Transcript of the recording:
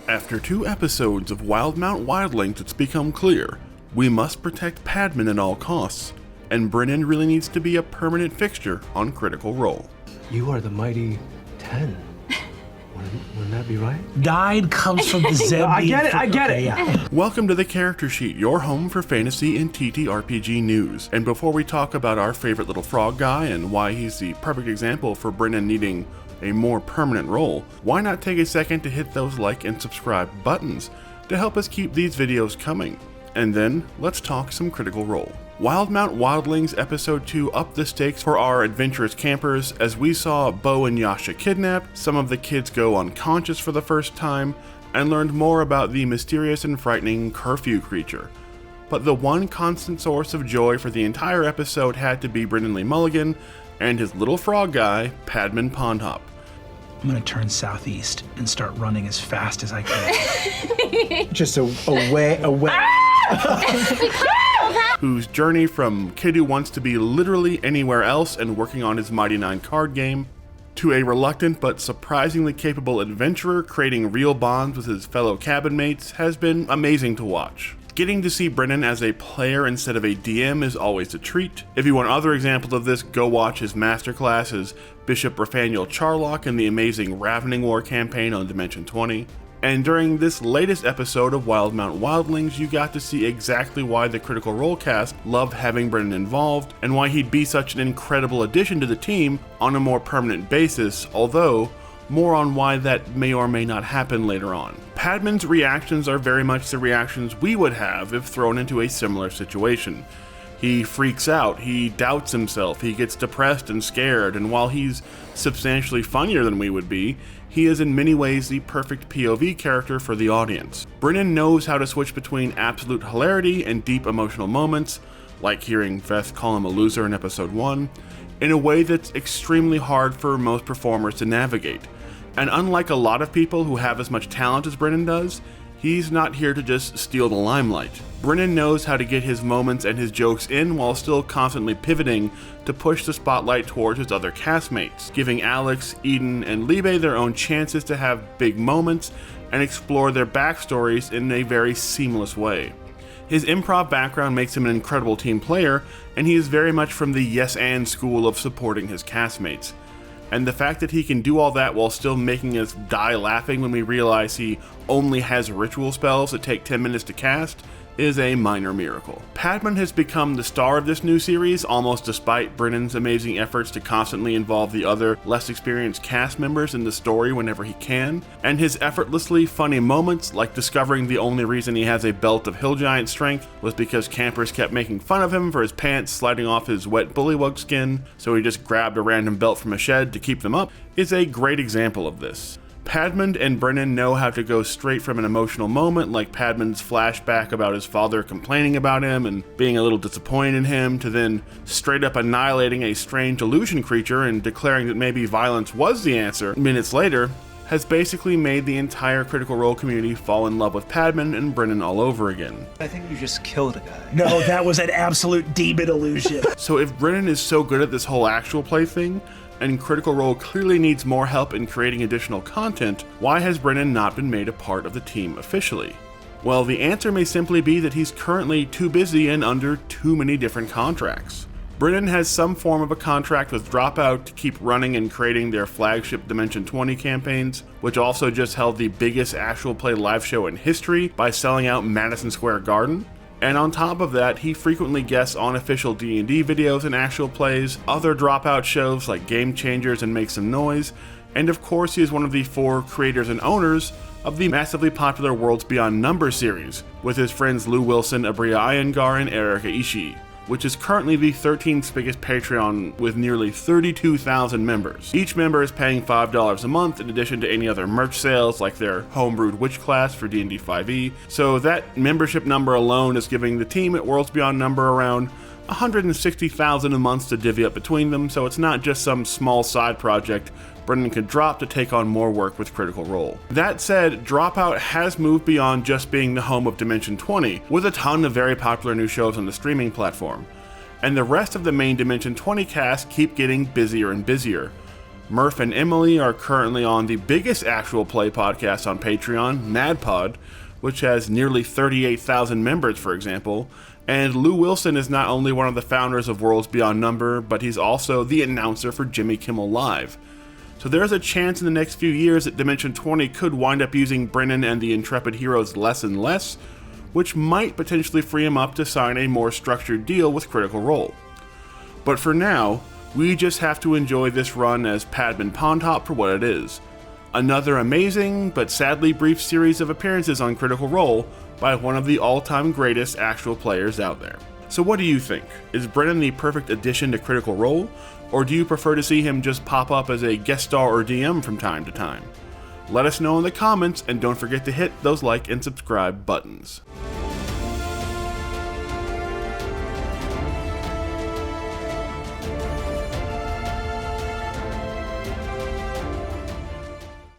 After 2 episodes of Wildemount Wildlings, it's become clear we must protect Padman at all costs, and Brennan really needs to be a permanent fixture on Critical Role. You are the mighty 10. Wouldn't that be right? Died comes from the Zeb. I get it. Yeah. Welcome to the Character Sheet, your home for fantasy and TTRPG news. And before we talk about our favorite little frog guy and why he's the perfect example for Brennan needing a more permanent role, why not take a second to hit those like and subscribe buttons to help us keep these videos coming. And then, let's talk some Critical Role. Wildemount Wildlings Episode 2 upped the stakes for our adventurous campers as we saw Bo and Yasha kidnapped, some of the kids go unconscious for the first time, and learned more about the mysterious and frightening curfew creature. But the one constant source of joy for the entire episode had to be Brennan Lee Mulligan and his little frog guy, Padmund Pondhop. I'm gonna turn southeast and start running as fast as I can. Just away. Whose journey from kid who wants to be literally anywhere else and working on his Mighty Nine card game, to a reluctant but surprisingly capable adventurer creating real bonds with his fellow cabin mates has been amazing to watch. Getting to see Brennan as a player instead of a DM is always a treat. If you want other examples of this, go watch his masterclass as Bishop Rathaniel Charlock in the amazing Ravening War campaign on Dimension 20. And during this latest episode of Wildemount Wildlings, you got to see exactly why the Critical Role cast loved having Brennan involved, and why he'd be such an incredible addition to the team on a more permanent basis, although more on why that may or may not happen later on. Padman's reactions are very much the reactions we would have if thrown into a similar situation. He freaks out, he doubts himself, he gets depressed and scared, and while he's substantially funnier than we would be, he is in many ways the perfect POV character for the audience. Brennan knows how to switch between absolute hilarity and deep emotional moments, like hearing Veth call him a loser in episode 1, in a way that's extremely hard for most performers to navigate. And unlike a lot of people who have as much talent as Brennan does, he's not here to just steal the limelight. Brennan knows how to get his moments and his jokes in while still constantly pivoting to push the spotlight towards his other castmates, giving Alex, Eden, and Libe their own chances to have big moments and explore their backstories in a very seamless way. His improv background makes him an incredible team player, and he is very much from the yes and school of supporting his castmates. And the fact that he can do all that while still making us die laughing when we realize he only has ritual spells that take 10 minutes to cast is a minor miracle. Padman has become the star of this new series, almost despite Brennan's amazing efforts to constantly involve the other, less experienced cast members in the story whenever he can, and his effortlessly funny moments, like discovering the only reason he has a belt of hill giant strength was because campers kept making fun of him for his pants sliding off his wet bullywug skin, so he just grabbed a random belt from a shed to keep them up, is a great example of this. Padmund and Brennan know how to go straight from an emotional moment like Padman's flashback about his father complaining about him and being a little disappointed in him, to then straight up annihilating a strange illusion creature and declaring that maybe violence was the answer minutes later, has basically made the entire Critical Role community fall in love with Padman and Brennan all over again. I think you just killed a guy. No, that was an absolute demon illusion. So if Brennan is so good at this whole actual play thing, and Critical Role clearly needs more help in creating additional content, why has Brennan not been made a part of the team officially? Well, the answer may simply be that he's currently too busy and under too many different contracts. Brennan has some form of a contract with DropOut to keep running and creating their flagship Dimension 20 campaigns, which also just held the biggest actual play live show in history by selling out Madison Square Garden. And on top of that, he frequently guests on official D&D videos and actual plays, other Dropout shows like Game Changers and Make Some Noise, and of course he is one of the 4 creators and owners of the massively popular Worlds Beyond Numbers series, with his friends Lou Wilson, Abria Iyengar, and Erika Ishii, which is currently the 13th biggest Patreon with nearly 32,000 members. Each member is paying $5 a month in addition to any other merch sales like their homebrewed witch class for D&D 5e, so that membership number alone is giving the team at Worlds Beyond Number around $160,000 a month to divvy up between them, so it's not just some small side project Brennan could drop to take on more work with Critical Role. That said, DropOut has moved beyond just being the home of Dimension 20, with a ton of very popular new shows on the streaming platform, and the rest of the main Dimension 20 cast keep getting busier and busier. Murph and Emily are currently on the biggest actual play podcast on Patreon, NADPod, which has nearly 38,000 members, for example. And Lou Wilson is not only one of the founders of Worlds Beyond Number, but he's also the announcer for Jimmy Kimmel Live. So there's a chance in the next few years that Dimension 20 could wind up using Brennan and the Intrepid heroes less and less, which might potentially free him up to sign a more structured deal with Critical Role. But for now, we just have to enjoy this run as Padmund Pondhop for what it is. Another amazing, but sadly brief series of appearances on Critical Role by one of the all-time greatest actual players out there. So what do you think? Is Brennan the perfect addition to Critical Role, or do you prefer to see him just pop up as a guest star or DM from time to time? Let us know in the comments, and don't forget to hit those like and subscribe buttons.